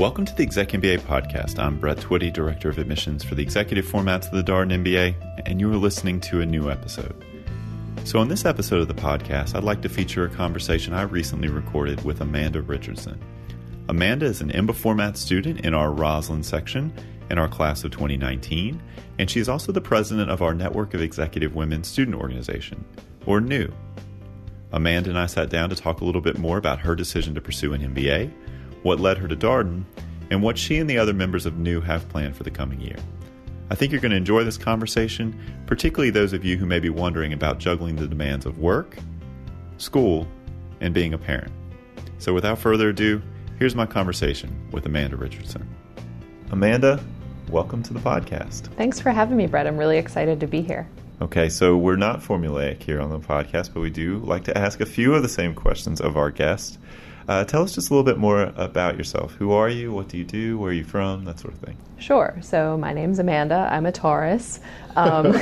Welcome to the ExecMBA Podcast. I'm Brett Twitty, Director of Admissions for the Executive Formats of the Darden MBA, and you are listening to a new episode. So on this episode of the podcast, I'd like to feature a conversation I recently recorded with Amanda Richardson. Amanda is an EMBA format student in our Rosslyn section in our class of 2019, and she is also the president of our Network of Executive Women Student Organization, or NEW. Amanda and I sat down to talk a little bit more about her decision to pursue an MBA, what led her to Darden, and what she and the other members of NEW have planned for the coming year. I think you're going to enjoy this conversation, particularly those of you who may be wondering about juggling the demands of work, school, and being a parent. So without further ado, here's my conversation with Amanda Richardson. Amanda, welcome to the podcast. Thanks for having me, Brett. I'm really excited to be here. Okay, so we're not formulaic here on the podcast, but we do like to ask a few of the same questions of our guests. Tell us just a little bit more about yourself. Who are you? What do you do? Where are you from? That sort of thing. Sure. So my name's Amanda. I'm a Taurus. No,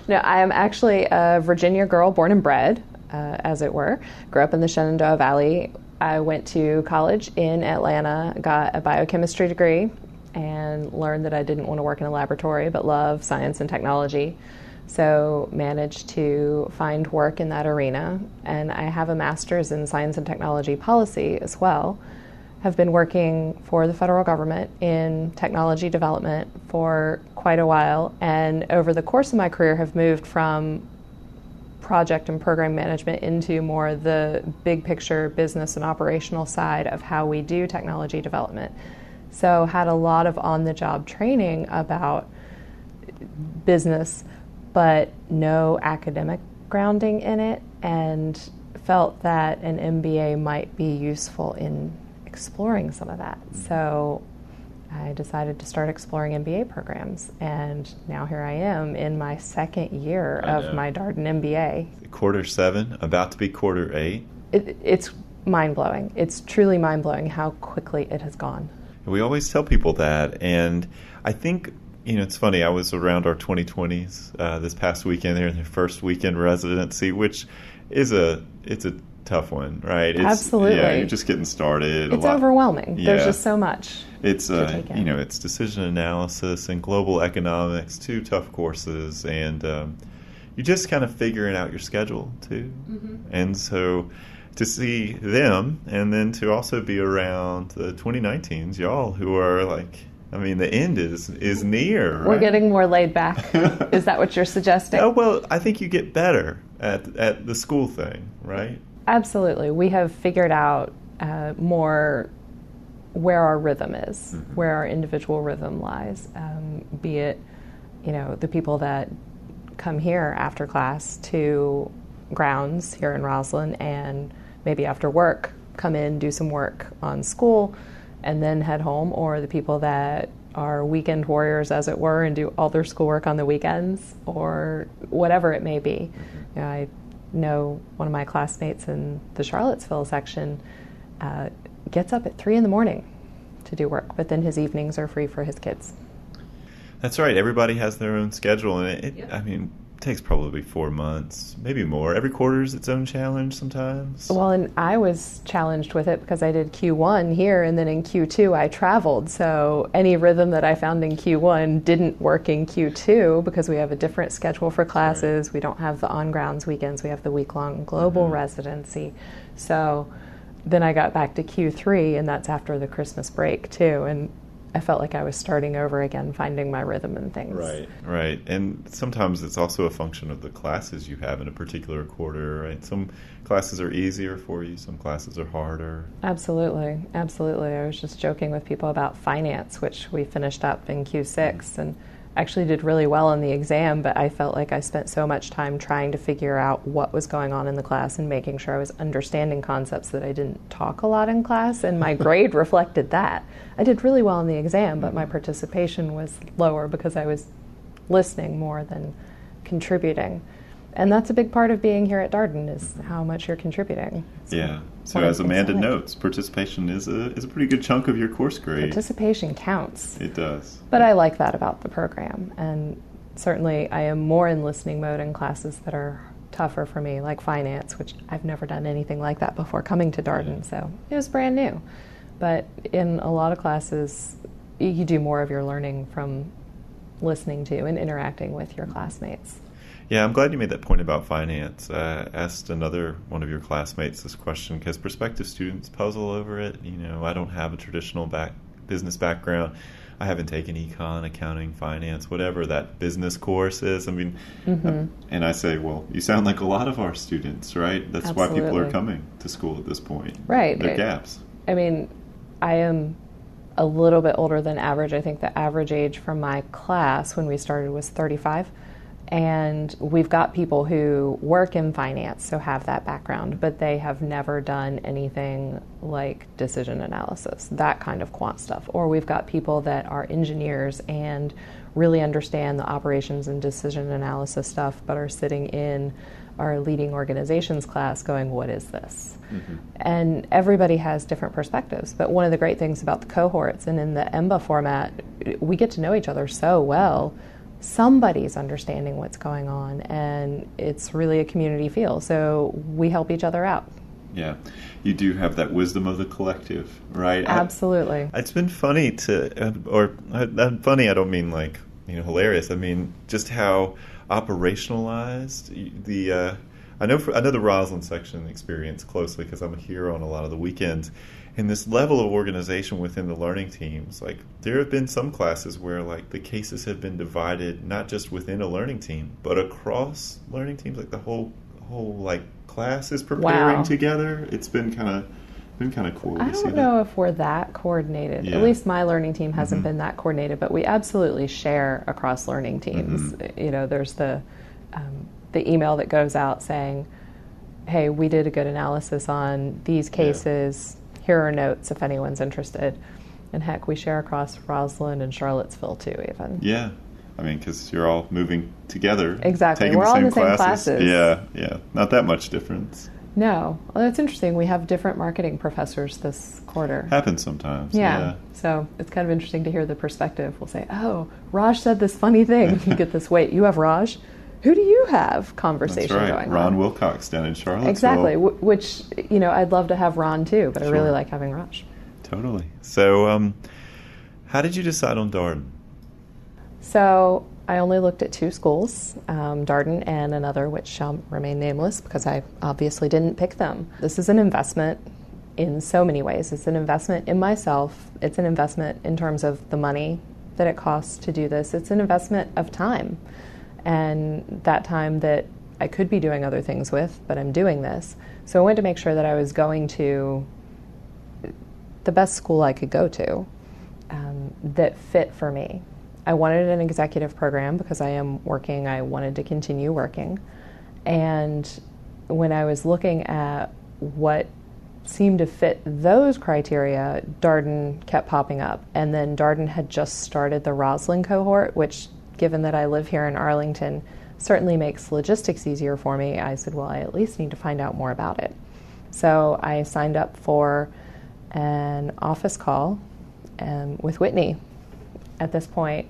I am actually a Virginia girl, born and bred, as it were. Grew up in the Shenandoah Valley. I went to college in Atlanta, got a biochemistry degree, and learned that I didn't want to work in a laboratory, but love science and technology. So managed to find work in that arena, and I have a master's in science and technology policy as well. Have been working for the federal government in technology development for quite a while, and over the course of my career have moved from project and program management into more the big picture business and operational side of how we do technology development. So had a lot of on-the-job training about business, but no academic grounding in it, and felt that an MBA might be useful in exploring some of that. So I decided to start exploring MBA programs, and now here I am in my second year of my Darden MBA. Quarter 7, about to be quarter 8. It's mind-blowing. It's truly mind-blowing how quickly it has gone. We always tell people that, and I think, it's funny, I was around our 2020s this past weekend. They're in their first weekend residency, which is it's a tough one, right? Absolutely. Yeah, you're just getting started. It's overwhelming. Yeah. There's just so much. It's it's decision analysis and global economics, 2 tough courses, and you're just kind of figuring out your schedule too. Mm-hmm. And so to see them, and then to also be around the 2019s, y'all who are like, the end is near. Right? We're getting more laid back. Is that what you're suggesting? Oh, well, I think you get better at the school thing, right? Absolutely. We have figured out more where our rhythm is, mm-hmm. where our individual rhythm lies, be it, the people that come here after class to grounds here in Rosslyn, and maybe after work come in, do some work on school, and then head home, or the people that are weekend warriors, as it were, and do all their schoolwork on the weekends, or whatever it may be. Mm-hmm. I know one of my classmates in the Charlottesville section gets up at 3 a.m. to do work, but then his evenings are free for his kids. That's right. Everybody has their own schedule, and it takes probably 4 months, maybe more. Every quarter is its own challenge sometimes. Well, and I was challenged with it because I did Q1 here, and then in Q2 I traveled. So any rhythm that I found in Q1 didn't work in Q2 because we have a different schedule for classes. Right. We don't have the on-grounds weekends. We have the week-long global mm-hmm. residency. So then I got back to Q3, and that's after the Christmas break too. And I felt like I was starting over again, finding my rhythm and things. Right. And sometimes it's also a function of the classes you have in a particular quarter, right? Some classes are easier for you, some classes are harder. Absolutely. I was just joking with people about finance, which we finished up in Q6, and actually did really well on the exam, but I felt like I spent so much time trying to figure out what was going on in the class and making sure I was understanding concepts that I didn't talk a lot in class, and my grade reflected that. I did really well on the exam, but my participation was lower because I was listening more than contributing. And that's a big part of being here at Darden, is how much you're contributing. So as Amanda notes, participation is a pretty good chunk of your course grade. Participation counts. It does. But I like that about the program. And certainly I am more in listening mode in classes that are tougher for me, like finance, which I've never done anything like that before coming to Darden. So it was brand new. But in a lot of classes, you do more of your learning from listening to and interacting with your classmates. Yeah, I'm glad you made that point about finance. I asked another one of your classmates this question because prospective students puzzle over it. I don't have a traditional business background. I haven't taken econ, accounting, finance, whatever that business course is. I mean, and I say, well, you sound like a lot of our students, right? That's Absolutely. why people are coming to school at this point. Right. There are gaps. I mean, I am a little bit older than average. I think the average age from my class when we started was 35. And we've got people who work in finance, so have that background, but they have never done anything like decision analysis, that kind of quant stuff. Or we've got people that are engineers and really understand the operations and decision analysis stuff, but are sitting in our leading organizations class going, what is this? And everybody has different perspectives. But one of the great things about the cohorts and in the EMBA format, we get to know each other so well. Somebody's understanding what's going on, and it's really a community feel. So we help each other out. Yeah, you do have that wisdom of the collective, right? Absolutely. It's been funny funny, I don't mean like, hilarious. I mean, just how operationalized I know the Rosslyn section experience closely because I'm here on a lot of the weekends. And this level of organization within the learning teams, like there have been some classes where like the cases have been divided not just within a learning team, but across learning teams. Like the whole like class is preparing together. It's been kind of cool. I don't know if we're that coordinated. Yeah. At least my learning team hasn't been that coordinated, but we absolutely share across learning teams. There's the email that goes out saying, "Hey, we did a good analysis on these cases. Here are notes if anyone's interested." And heck, we share across Rosslyn and Charlottesville too, even. Yeah. I mean, because you're all moving together. Exactly. Taking We're all in the same classes. Yeah. Not that much difference. No. Well, that's interesting. We have different marketing professors this quarter. Happens sometimes. Yeah. So it's kind of interesting to hear the perspective. We'll say, oh, Raj said this funny thing. You get this, wait, you have Raj? Who do you have conversation That's right. going Ron on? Wilcox down in Charlottesville. Exactly, which, I'd love to have Ron too, but I really like having Raj. Totally. So how did you decide on Darden? So I only looked at 2 schools, Darden and another, which shall remain nameless because I obviously didn't pick them. This is an investment in so many ways. It's an investment in myself. It's an investment in terms of the money that it costs to do this. It's an investment of time. And that time that I could be doing other things with, but I'm doing this. So I wanted to make sure that I was going to the best school I could go to that fit for me. I wanted an executive program because I am working. I wanted to continue working. And when I was looking at what seemed to fit those criteria, Darden kept popping up. And then Darden had just started the Rosslyn cohort, which, given that I live here in Arlington, certainly makes logistics easier for me. I said, well, I at least need to find out more about it. So I signed up for an office call with Whitney. At this point,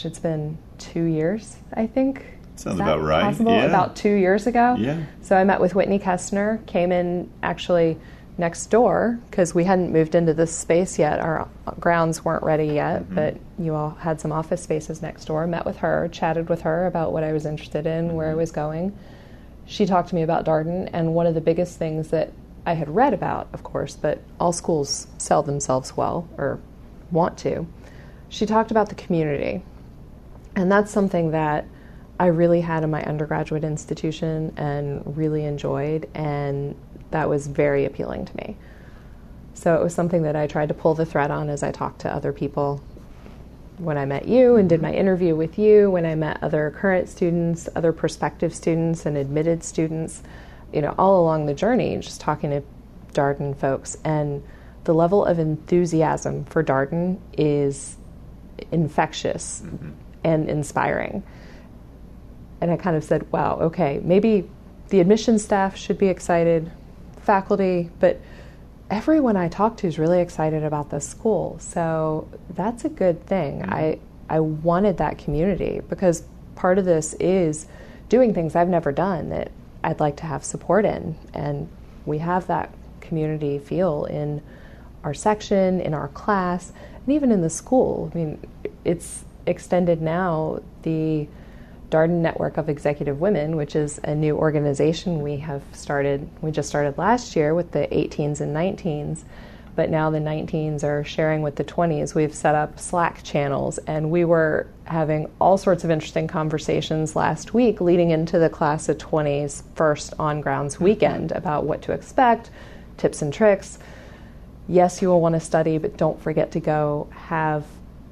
it's been 2 years, I think. Sounds about right. Possible? Yeah. About 2 years ago. Yeah. So I met with Whitney Kestner, came in actually next door because we hadn't moved into this space yet. Our grounds weren't ready yet, but you all had some office spaces next door. Met with her, chatted with her about what I was interested in, where I was going. She talked to me about Darden, and one of the biggest things that I had read about, of course, but all schools sell themselves well or want to. She talked about the community, and that's something that I really had in my undergraduate institution and really enjoyed, and that was very appealing to me. So it was something that I tried to pull the thread on as I talked to other people. When I met you and did my interview with you, when I met other current students, other prospective students and admitted students, all along the journey, just talking to Darden folks. And the level of enthusiasm for Darden is infectious and inspiring. And I kind of said, wow, okay, maybe the admissions staff should be excited, faculty, but everyone I talk to is really excited about this school. So that's a good thing. I wanted that community because part of this is doing things I've never done that I'd like to have support in. And we have that community feel in our section, in our class, and even in the school. I mean, it's extended now. The Darden Network of Executive Women, which is a new organization we just started last year with the 18s and 19s, but now the 19s are sharing with the 20s. We've set up Slack channels, and we were having all sorts of interesting conversations last week leading into the class of 20s first on grounds weekend about what to expect, tips and tricks. Yes, you will want to study, but don't forget to go have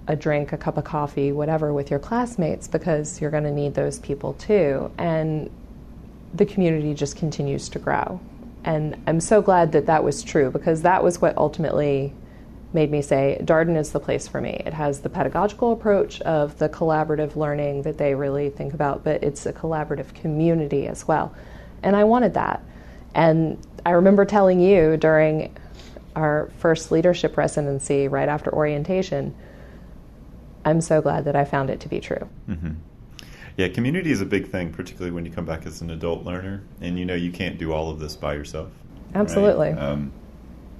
a drink, a cup of coffee, whatever, with your classmates, because you're going to need those people too. And the community just continues to grow. And I'm so glad that that was true, because that was what ultimately made me say, Darden is the place for me. It has the pedagogical approach of the collaborative learning that they really think about, but it's a collaborative community as well. And I wanted that. And I remember telling you during our first leadership residency right after orientation, I'm so glad that I found it to be true. Mm-hmm. Yeah, community is a big thing, particularly when you come back as an adult learner, and you can't do all of this by yourself. Absolutely. Right?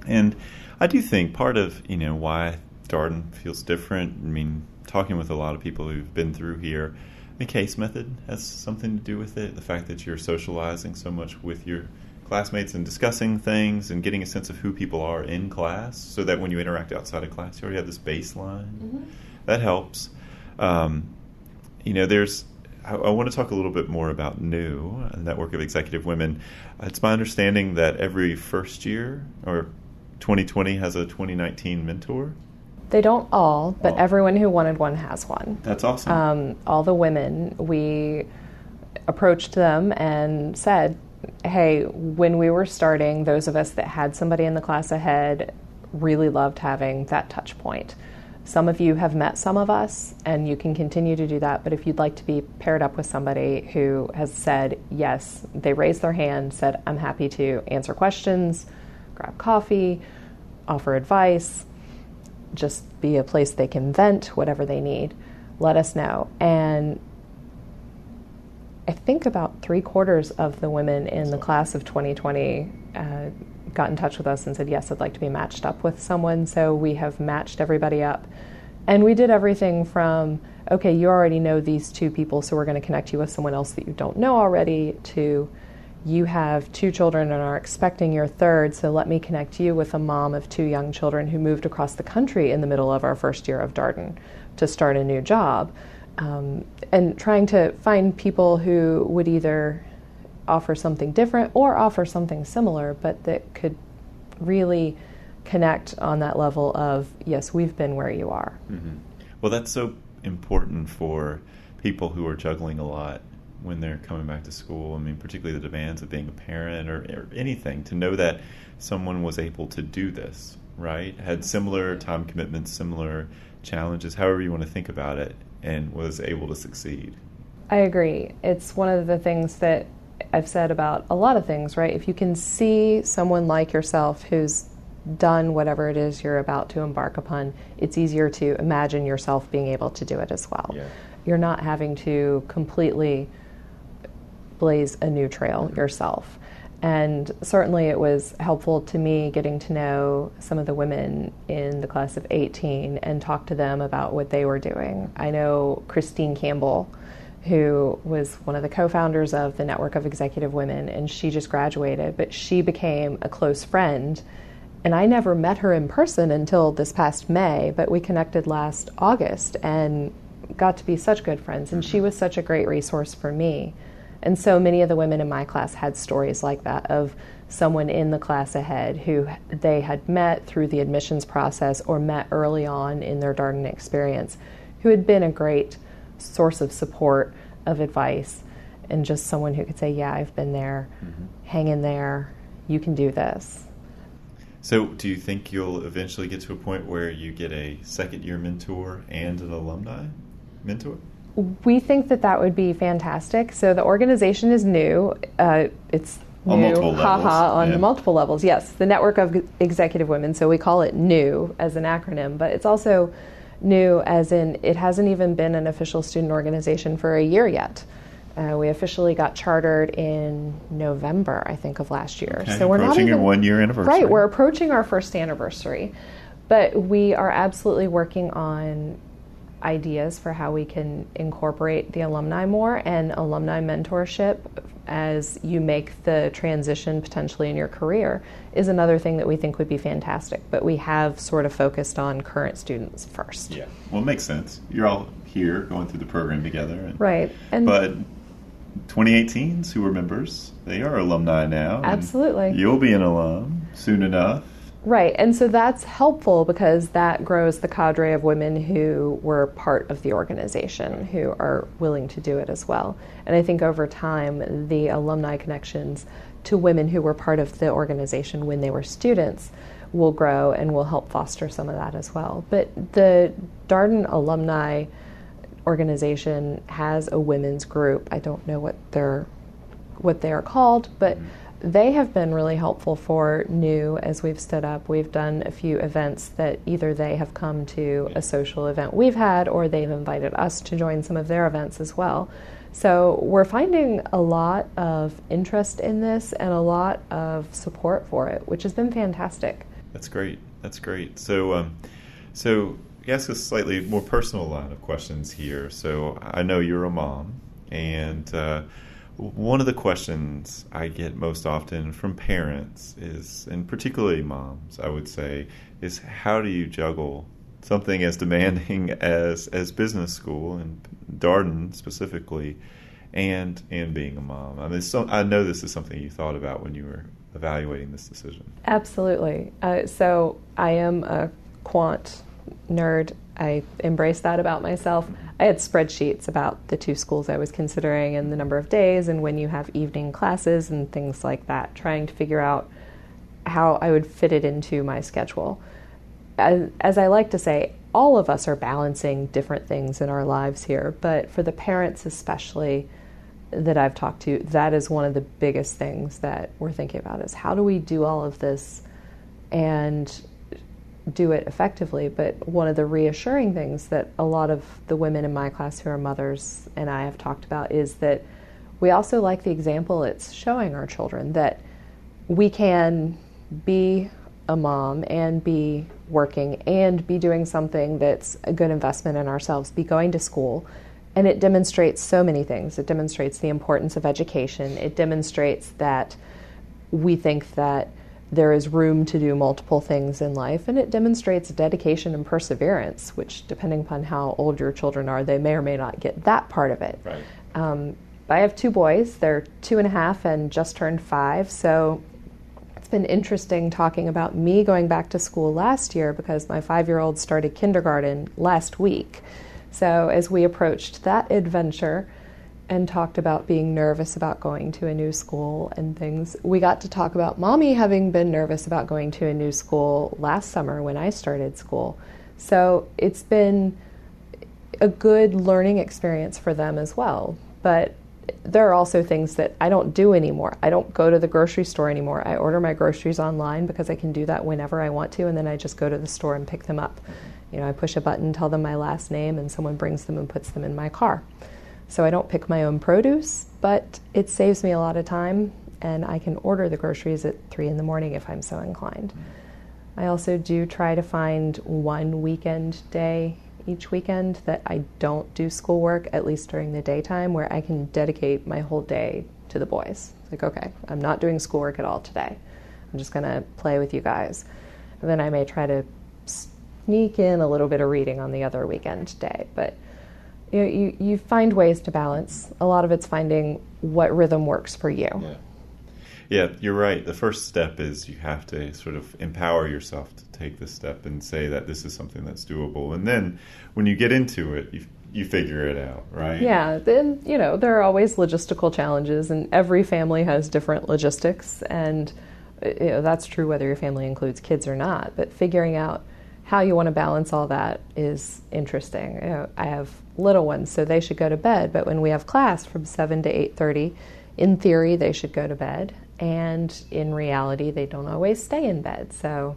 And I do think part of why Darden feels different. I mean, talking with a lot of people who've been through here, the case method has something to do with it. The fact that you're socializing so much with your classmates and discussing things and getting a sense of who people are in class, so that when you interact outside of class, you already have this baseline. Mm-hmm. That helps. I want to talk a little bit more about NEW, Network of Executive Women. It's my understanding that every first year, or 2020 has a 2019 mentor. They don't all, but everyone who wanted one has one. That's awesome. All the women, we approached them and said, hey, when we were starting, those of us that had somebody in the class ahead really loved having that touch point. Some of you have met some of us, and you can continue to do that, but if you'd like to be paired up with somebody who has said yes, they raised their hand, said, I'm happy to answer questions, grab coffee, offer advice, just be a place they can vent, whatever they need, let us know. And I think about 3/4 of the women in the class of 2020 got in touch with us and said, yes, I'd like to be matched up with someone. So we have matched everybody up. And we did everything from, okay, you already know these two people, so we're going to connect you with someone else that you don't know already, to you have 2 children and are expecting your third, so let me connect you with a mom of 2 young children who moved across the country in the middle of our first year of Darden to start a new job. And trying to find people who would either offer something different or offer something similar, but that could really connect on that level of, yes, we've been where you are. Mm-hmm. Well, that's so important for people who are juggling a lot when they're coming back to school. I mean, particularly the demands of being a parent or anything, to know that someone was able to do this, right? Had similar time commitments, similar challenges, however you want to think about it, and was able to succeed. I agree. It's one of the things that I've said about a lot of things, right? If you can see someone like yourself who's done whatever it is you're about to embark upon, it's easier to imagine yourself being able to do it as well. Yeah. You're not having to completely blaze a new trail yourself. And certainly it was helpful to me getting to know some of the women in the class of 18 and talk to them about what they were doing. I know Christine Campbell, who was one of the co-founders of the Network of Executive Women, and she just graduated, but she became a close friend. And I never met her in person until this past May, but we connected last August and got to be such good friends. And she was such a great resource for me. And so many of the women in my class had stories like that, of someone in the class ahead who they had met through the admissions process or met early on in their Darden experience, who had been a great source of support, of advice, and just someone who could say, yeah, I've been there, hang in there, you can do this. So do you think you'll eventually get to a point where you get a second-year mentor and an alumni mentor? We think that that would be fantastic. So the organization is new. It's on new, multiple levels. On multiple levels, yes. The Network of Executive Women, so we call it NEW as an acronym, but it's also new as in it hasn't even been an official student organization for a year yet. We officially got chartered in November, I think, of last year. Okay, So we're approaching not even, your 1 year anniversary. Right, we're approaching our first anniversary. But we are absolutely working on ideas for how we can incorporate the alumni more, and alumni mentorship as you make the transition potentially in your career is another thing that we think would be fantastic. But we have sort of focused on current students first. Yeah, well, it makes sense. You're all here going through the program together. Right. But 2018s who were members, they are alumni now. Absolutely. You'll be an alum soon enough. Right, and so that's helpful because that grows the cadre of women who were part of the organization, who are willing to do it as well. And I think over time, the alumni connections to women who were part of the organization when they were students will grow and will help foster some of that as well. But the Darden alumni organization has a women's group. I don't know what they are called, but they have been really helpful for new as we've stood up. We've done a few events that either they have come to a social event we've had or they've invited us to join some of their events as well. So we're finding a lot of interest in this and a lot of support for it, which has been fantastic. That's great. That's great. So I guess a slightly more personal line of questions here. So I know you're a mom, and one of the questions I get most often from parents is, and particularly moms, I would say, is how do you juggle something as demanding as business school, and Darden specifically, and being a mom? I mean, I know this is something you thought about when you were evaluating this decision. Absolutely. So I am a quant nerd. I embrace that about myself. I had spreadsheets about the two schools I was considering and the number of days and when you have evening classes and things like that, trying to figure out how I would fit it into my schedule. As I like to say, all of us are balancing different things in our lives here, but for the parents especially that I've talked to, that is one of the biggest things that we're thinking about is how do we do all of this and do it effectively. But one of the reassuring things that a lot of the women in my class who are mothers and I have talked about is that we also like the example it's showing our children that we can be a mom and be working and be doing something that's a good investment in ourselves, be going to school. And it demonstrates so many things. It demonstrates the importance of education. It demonstrates that we think that there is room to do multiple things in life, and it demonstrates dedication and perseverance, which, depending upon how old your children are, they may or may not get that part of it. Right. I have two boys. They're 2.5 and just turned 5, so it's been interesting talking about me going back to school last year because my 5-year-old started kindergarten last week. So as we approached that adventure and talked about being nervous about going to a new school and things, we got to talk about Mommy having been nervous about going to a new school last summer when I started school. So it's been a good learning experience for them as well. But there are also things that I don't do anymore. I don't go to the grocery store anymore. I order my groceries online because I can do that whenever I want to, and then I just go to the store and pick them up. You know, I push a button, tell them my last name, and someone brings them and puts them in my car. So I don't pick my own produce, but it saves me a lot of time, and I can order the groceries at 3 in the morning if I'm so inclined. I also do try to find one weekend day each weekend that I don't do schoolwork, at least during the daytime, where I can dedicate my whole day to the boys. It's like, okay, I'm not doing schoolwork at all today. I'm just going to play with you guys. And then I may try to sneak in a little bit of reading on the other weekend day, but you find ways to balance. A lot of it's finding what rhythm works for you. Yeah, you're right. The first step is you have to sort of empower yourself to take this step and say that this is something that's doable. And then when you get into it, you figure it out, right? Yeah, then, there are always logistical challenges, and every family has different logistics, and that's true whether your family includes kids or not. But figuring out how you want to balance all that is interesting. I have little ones, so they should go to bed, but when we have class from 7 to 8:30, in theory, they should go to bed, and in reality, they don't always stay in bed. So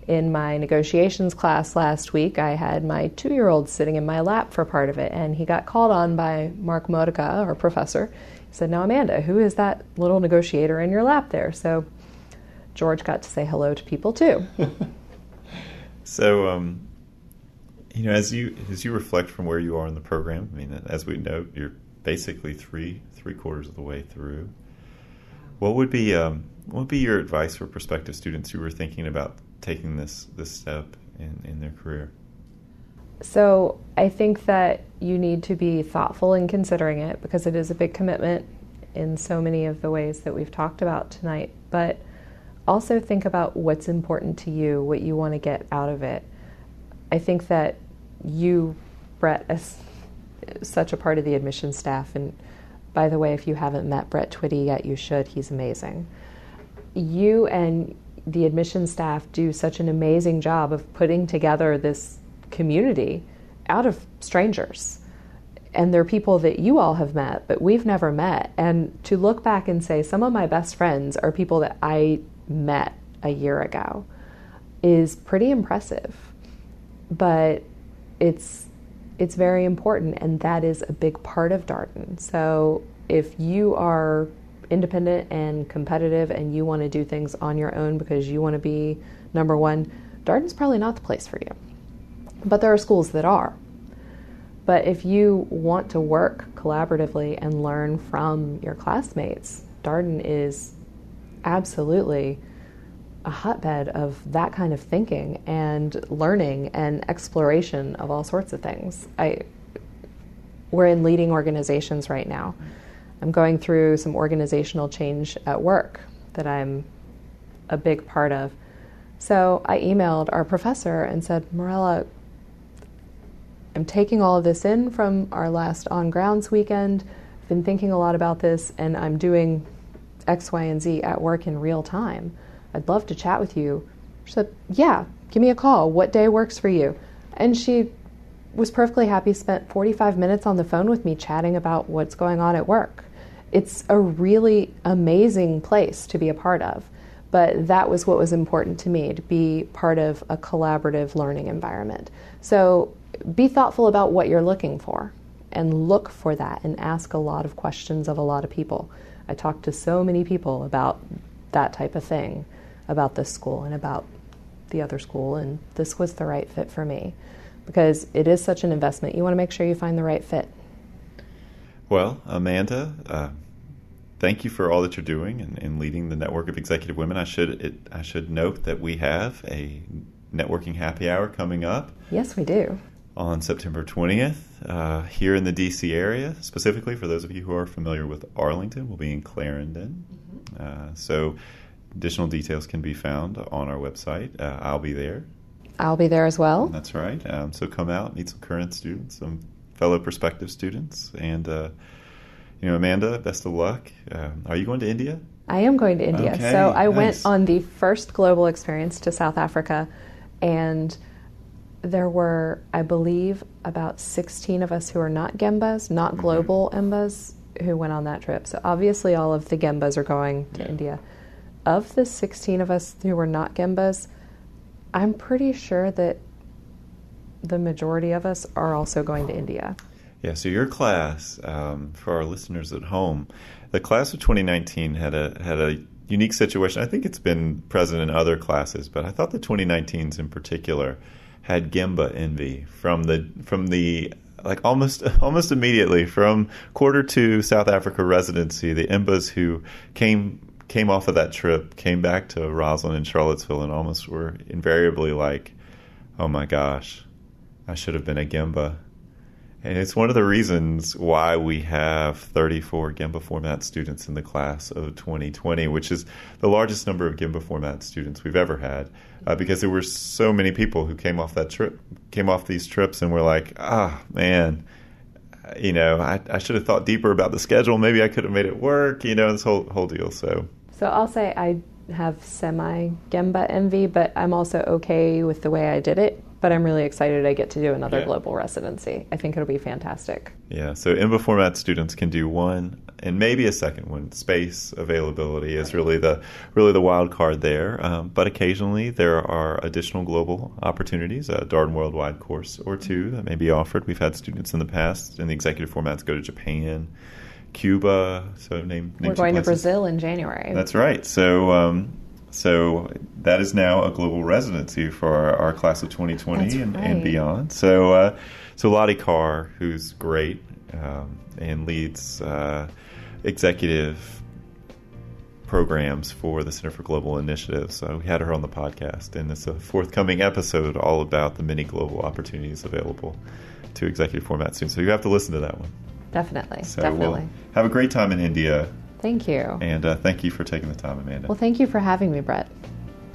In my negotiations class last week, I had my 2-year-old sitting in my lap for part of it, and he got called on by Mark Modica, our professor. He said, "Now, Amanda, who is that little negotiator in your lap there?" So George got to say hello to people too. So, as you reflect from where you are in the program, I mean, as we know, you're basically three quarters of the way through. What would be your advice for prospective students who are thinking about taking this step in their career? So I think that you need to be thoughtful in considering it, because it is a big commitment in so many of the ways that we've talked about tonight. But also think about what's important to you, what you want to get out of it. I think that you, Brett, as such a part of the admissions staff, and by the way, if you haven't met Brett Twitty yet, you should. He's amazing. You and the admissions staff do such an amazing job of putting together this community out of strangers. And they're people that you all have met, but we've never met. And to look back and say, some of my best friends are people that I met a year ago is pretty impressive. But it's very important, and that is a big part of Darden. So if you are independent and competitive and you want to do things on your own because you want to be number one, Darden's probably not the place for you. But there are schools that are. But if you want to work collaboratively and learn from your classmates, Darden is absolutely a hotbed of that kind of thinking and learning and exploration of all sorts of things. We're in leading organizations right now. I'm going through some organizational change at work that I'm a big part of. So I emailed our professor and said, "Morella, I'm taking all of this in from our last on-grounds weekend. I've been thinking a lot about this, and I'm doing X, Y, and Z at work in real time. I'd love to chat with you." She said, "Yeah, give me a call. What day works for you?" And she was perfectly happy, spent 45 minutes on the phone with me chatting about what's going on at work. It's a really amazing place to be a part of. But that was what was important to me, to be part of a collaborative learning environment. So be thoughtful about what you're looking for and look for that and ask a lot of questions of a lot of people. I talked to so many people about that type of thing, about this school and about the other school, and this was the right fit for me because it is such an investment. You want to make sure you find the right fit. Well, Amanda, thank you for all that you're doing and leading the network of executive women. I should note that we have a networking happy hour coming up. Yes, we do. On September 20th, here in the D.C. area, specifically for those of you who are familiar with Arlington, we'll be in Clarendon. So additional details can be found on our website. I'll be there. I'll be there as well. That's right. So come out, meet some current students, some fellow prospective students, and Amanda, best of luck. Are you going to India? I am going to India. Okay, so I went on the first global experience to South Africa, and there were, I believe, about 16 of us who are not Gembas, not global EMBAs, who went on that trip. So obviously all of the Gembas are going to India. Of the 16 of us who were not Gembas, I'm pretty sure that the majority of us are also going to India. Yeah, so your class, for our listeners at home, the class of 2019 had a unique situation. I think it's been present in other classes, but I thought the 2019s in particular had Gemba envy from the like almost immediately from quarter to South Africa residency. The EMBAs who came off of that trip came back to Rosslyn and Charlottesville and almost were invariably like, "Oh my gosh, I should have been a Gemba." And it's one of the reasons why we have 34 Gemba format students in the class of 2020, which is the largest number of Gemba format students we've ever had, because there were so many people who came off these trips and were like, man, I should have thought deeper about the schedule. Maybe I could have made it work, this whole deal. So I'll say I have semi-Gemba envy, but I'm also okay with the way I did it But I'm really excited I get to do another global residency. I think it'll be fantastic. Yeah, so EMBA format students can do one and maybe a second one. Space availability is really the wild card there. But occasionally there are additional global opportunities, a Darden Worldwide course or two that may be offered. We've had students in the past in the executive formats go to Japan, Cuba. So we're going to Brazil in January. That's right. So that is now a global residency for our class of 2020 and beyond. So Lottie Carr, who's great and leads executive programs for the Center for Global Initiatives. So we had her on the podcast, and it's a forthcoming episode all about the many global opportunities available to executive format students. So you have to listen to that one. Definitely. We'll have a great time in India. Thank you. And thank you for taking the time, Amanda. Well, thank you for having me, Brett.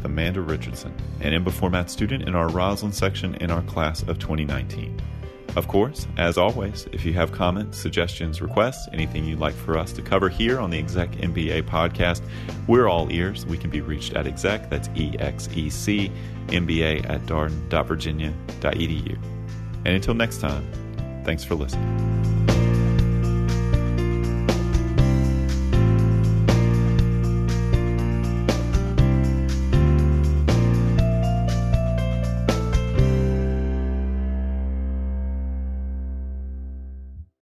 Amanda Richardson, an EMBA format student in our Rosslyn section in our class of 2019. Of course, as always, if you have comments, suggestions, requests, anything you'd like for us to cover here on the ExecMBA podcast, we're all ears. We can be reached at exec, that's EXEC, MBA at darden.virginia.edu. And until next time, thanks for listening.